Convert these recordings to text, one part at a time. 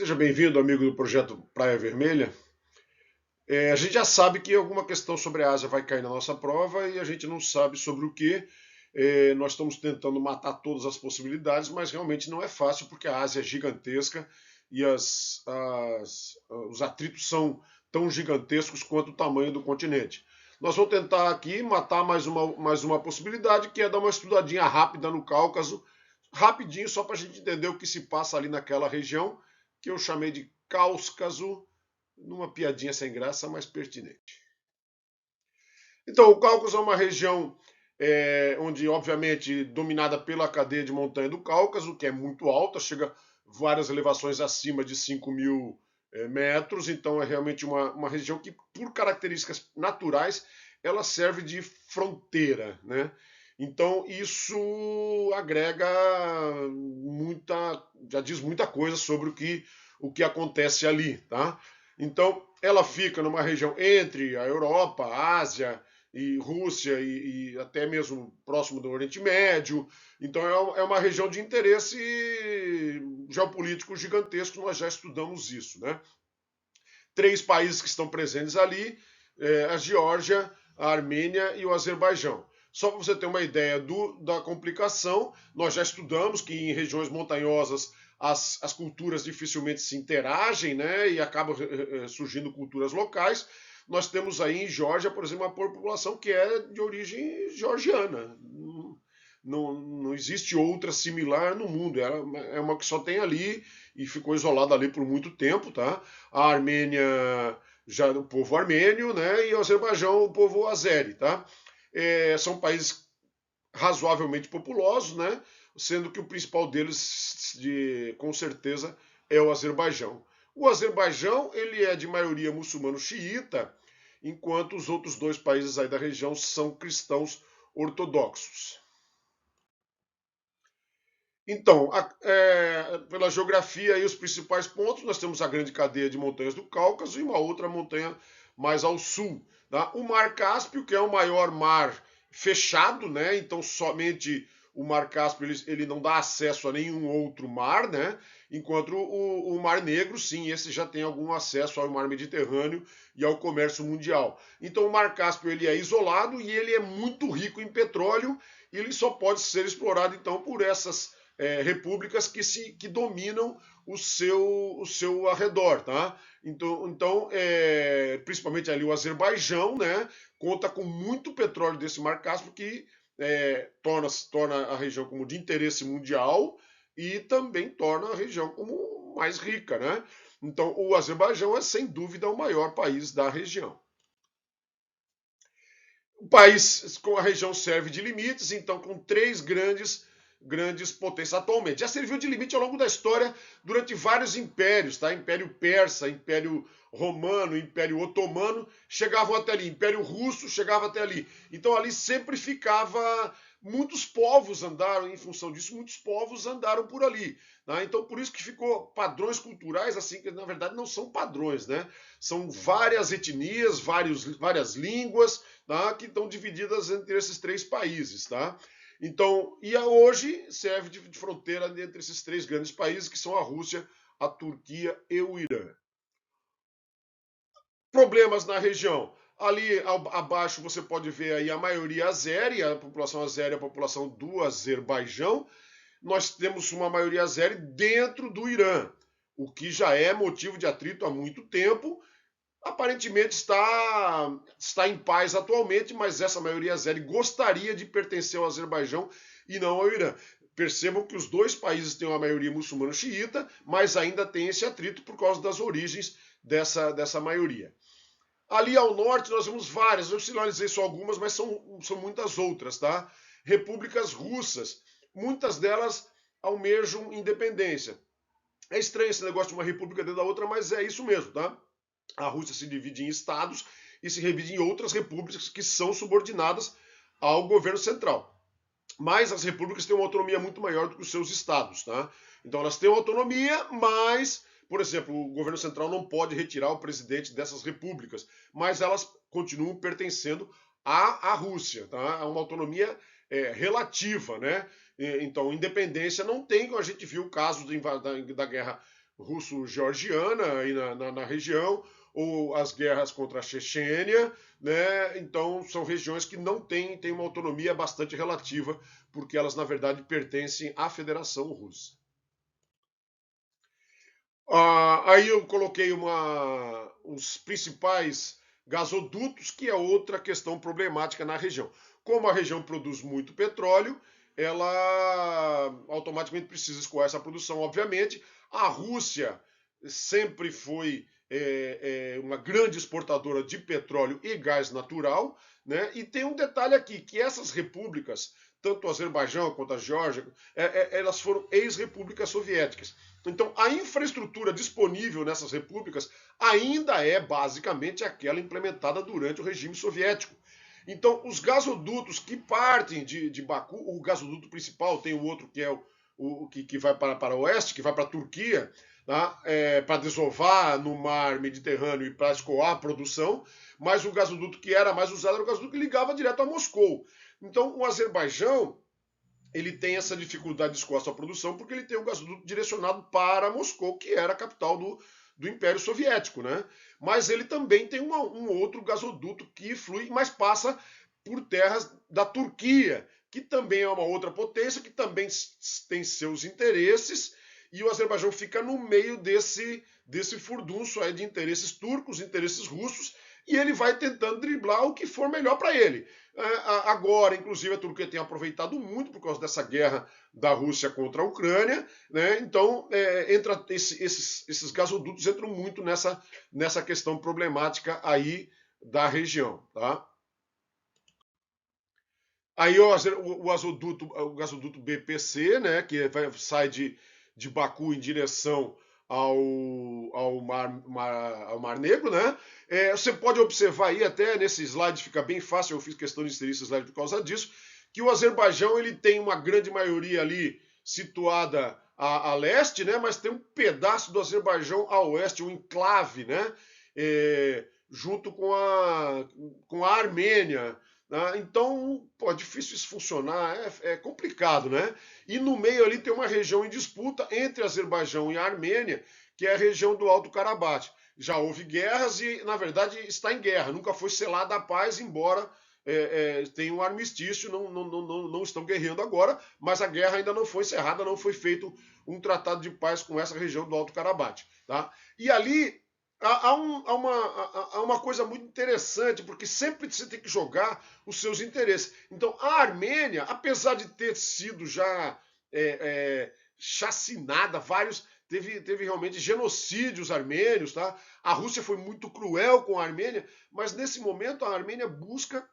Seja bem-vindo, amigo do projeto Praia Vermelha. A gente já sabe que alguma questão sobre a Ásia vai cair na nossa prova e a gente não sabe sobre o que. Nós estamos tentando matar todas as possibilidades, mas realmente não é fácil porque a Ásia é gigantesca e os atritos são tão gigantescos quanto o tamanho do continente. Nós vamos tentar aqui matar mais uma possibilidade, que é dar uma estudadinha rápida no Cáucaso, rapidinho, só para a gente entender o que se passa ali naquela região, que eu chamei de Cáucaso, numa piadinha sem graça, mas pertinente. Então, o Cáucaso é uma região onde, obviamente, dominada pela cadeia de montanha do Cáucaso, que é muito alta, chega a várias elevações acima de 5.000 metros, então é realmente uma região que, por características naturais, ela serve de fronteira, né? Então isso agrega já diz muita coisa sobre o que acontece ali, tá? Então ela fica numa região entre a Europa, a Ásia e Rússia e até mesmo próximo do Oriente Médio. Então é uma região de interesse geopolítico gigantesco, nós já estudamos isso, né? Três países que estão presentes ali, a Geórgia, a Armênia e o Azerbaijão. Só para você ter uma ideia da complicação, nós já estudamos que em regiões montanhosas as culturas dificilmente se interagem, né, e acabam surgindo culturas locais. Nós temos aí em Geórgia, por exemplo, uma população que é de origem georgiana. Não existe outra similar no mundo. É uma que só tem ali e ficou isolada ali por muito tempo, tá? A Armênia, já o povo armênio, né? E o Azerbaijão, o povo azeri, tá? São países razoavelmente populosos, né? Sendo que o principal deles, com certeza, é o Azerbaijão. O Azerbaijão ele é de maioria muçulmano xiita, enquanto os outros dois países aí da região são cristãos ortodoxos. Então, pela geografia e os principais pontos, nós temos a grande cadeia de montanhas do Cáucaso e uma outra montanha mais ao sul. Tá? O Mar Cáspio, que é o maior mar fechado, né? Então somente o Mar Cáspio ele não dá acesso a nenhum outro mar, né? Enquanto o Mar Negro, sim, esse já tem algum acesso ao Mar Mediterrâneo e ao comércio mundial. Então o Mar Cáspio ele é isolado e ele é muito rico em petróleo e ele só pode ser explorado então por essas repúblicas que dominam o seu arredor, tá? Então, principalmente ali o Azerbaijão, né, conta com muito petróleo desse Mar Cáspio que torna a região como de interesse mundial e também torna a região como mais rica, né? Então, o Azerbaijão é sem dúvida o maior país da região. O país com a região serve de limites, então com três grandes potências atualmente. Já serviu de limite ao longo da história durante vários impérios, tá? Império Persa, Império Romano, Império Otomano, chegavam até ali. Império Russo chegava até ali. Então ali sempre ficava. Muitos povos andaram, em função disso, muitos povos andaram por ali. Tá? Então, por isso que ficou padrões culturais, assim, que na verdade não são padrões, né? São várias etnias, várias línguas, tá? Que estão divididas entre esses três países, tá? Então, hoje serve de fronteira entre esses três grandes países, que são a Rússia, a Turquia e o Irã. Problemas na região. Ali abaixo você pode ver aí a maioria azeri, a população azeri é a população do Azerbaijão. Nós temos uma maioria azeri dentro do Irã, o que já é motivo de atrito há muito tempo. Aparentemente está em paz atualmente, mas essa maioria azeri gostaria de pertencer ao Azerbaijão e não ao Irã. Percebam que os dois países têm uma maioria muçulmana xiita, mas ainda tem esse atrito por causa das origens dessa maioria. Ali ao norte nós vemos várias, eu sinalizei só algumas, mas são muitas outras, tá? Repúblicas russas, muitas delas almejam independência. É estranho esse negócio de uma república dentro da outra, mas é isso mesmo, tá? A Rússia se divide em estados e se divide em outras repúblicas que são subordinadas ao governo central. Mas as repúblicas têm uma autonomia muito maior do que os seus estados, tá? Então elas têm autonomia, mas, por exemplo, o governo central não pode retirar o presidente dessas repúblicas, mas elas continuam pertencendo à Rússia, tá? É uma autonomia relativa, né? Então, independência não tem, como a gente viu o caso da guerra russo-georgiana aí na região, ou as guerras contra a Chechênia, né? Então são regiões que não têm uma autonomia bastante relativa, porque elas na verdade pertencem à Federação Russa. Aí eu coloquei os principais gasodutos, que é outra questão problemática na região. Como a região produz muito petróleo, ela automaticamente precisa escoar essa produção, obviamente. A Rússia sempre foi uma grande exportadora de petróleo e gás natural, né? E tem um detalhe aqui, que essas repúblicas, tanto o Azerbaijão quanto a Geórgia, elas foram ex-repúblicas soviéticas. Então, a infraestrutura disponível nessas repúblicas ainda é basicamente aquela implementada durante o regime soviético. Então, os gasodutos que partem de Baku, o gasoduto principal, tem o outro que é o que vai para o oeste, que vai para a Turquia, tá? Para desovar no mar Mediterrâneo e para escoar a produção, mas o gasoduto que era mais usado era o gasoduto que ligava direto a Moscou. Então, o Azerbaijão ele tem essa dificuldade de escoar sua produção porque ele tem o gasoduto direcionado para Moscou, que era a capital do Império Soviético, né? Mas ele também tem um outro gasoduto que flui, mas passa por terras da Turquia, que também é uma outra potência, que também tem seus interesses, e o Azerbaijão fica no meio desse furdunço aí de interesses turcos, interesses russos, e ele vai tentando driblar o que for melhor para ele. Agora, inclusive, a Turquia tem aproveitado muito por causa dessa guerra da Rússia contra a Ucrânia, né? Então, esses gasodutos entram muito nessa questão problemática aí da região, tá? Aí o gasoduto BPC, né, que sai de Baku em direção ao Mar Negro, né? Você pode observar aí, até nesse slide fica bem fácil, eu fiz questão de inserir esse slide por causa disso, que o Azerbaijão ele tem uma grande maioria ali situada a leste, né? Mas tem um pedaço do Azerbaijão a oeste, um enclave, né? Junto com a Armênia. Então, pô, é difícil isso funcionar, é complicado, né? E no meio ali tem uma região em disputa entre Azerbaijão e a Armênia, que é a região do Alto Karabakh. Já houve guerras e, na verdade, está em guerra. Nunca foi selada a paz, embora tenha um armistício, não estão guerreando agora, mas a guerra ainda não foi encerrada, não foi feito um tratado de paz com essa região do Alto Karabakh. Tá? E ali há uma coisa muito interessante, porque sempre você tem que jogar os seus interesses. Então, a Armênia, apesar de ter sido já chacinada, teve realmente genocídios armênios, tá? A Rússia foi muito cruel com a Armênia, mas nesse momento a Armênia busca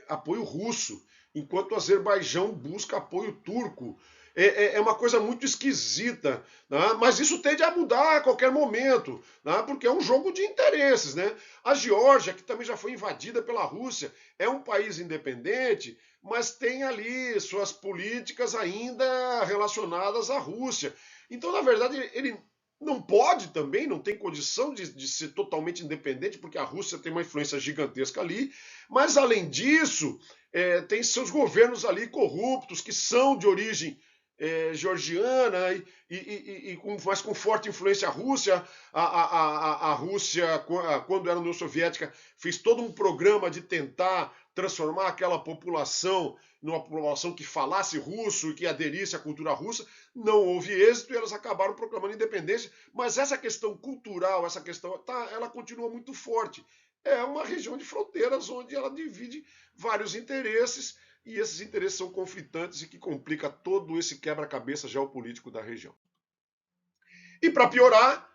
apoio russo, enquanto o Azerbaijão busca apoio turco. É uma coisa muito esquisita, né? Mas isso tende a mudar a qualquer momento, né? Porque é um jogo de interesses. Né? A Geórgia, que também já foi invadida pela Rússia, é um país independente, mas tem ali suas políticas ainda relacionadas à Rússia. Então, na verdade, ele não pode também, não tem condição de ser totalmente independente, porque a Rússia tem uma influência gigantesca ali, mas além disso, tem seus governos ali corruptos, que são de origem georgiana, mas com forte influência russa. A Rússia, quando era União Soviética, fez todo um programa de tentar transformar aquela população numa população que falasse russo e que aderisse à cultura russa. Não houve êxito e elas acabaram proclamando independência, mas essa questão cultural, essa questão, ela continua muito forte. É uma região de fronteiras onde ela divide vários interesses e esses interesses são conflitantes e que complica todo esse quebra-cabeça geopolítico da região. E para piorar,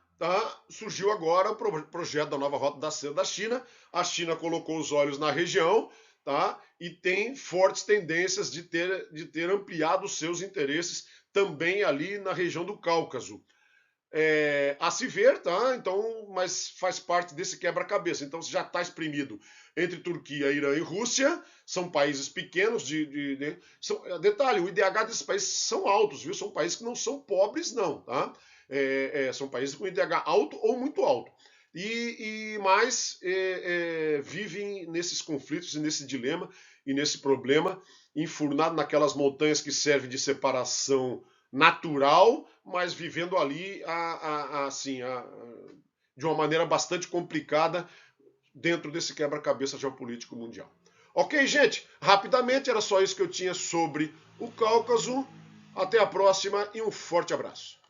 surgiu agora o projeto da nova Rota da Seda da China. A China colocou os olhos na região, e tem fortes tendências de ter ampliado os seus interesses também ali na região do Cáucaso. A se ver, então, mas faz parte desse quebra-cabeça. Então já está exprimido entre Turquia, Irã e Rússia. São países pequenos. Detalhe, o IDH desses países são altos, viu? São países que não são pobres, não. São países com IDH alto ou muito alto. Mas vivem nesses conflitos e nesse dilema e nesse problema, enfurnado naquelas montanhas que servem de separação natural, mas vivendo ali de uma maneira bastante complicada dentro desse quebra-cabeça geopolítico mundial. Ok, gente? Rapidamente, era só isso que eu tinha sobre o Cáucaso. Até a próxima e um forte abraço.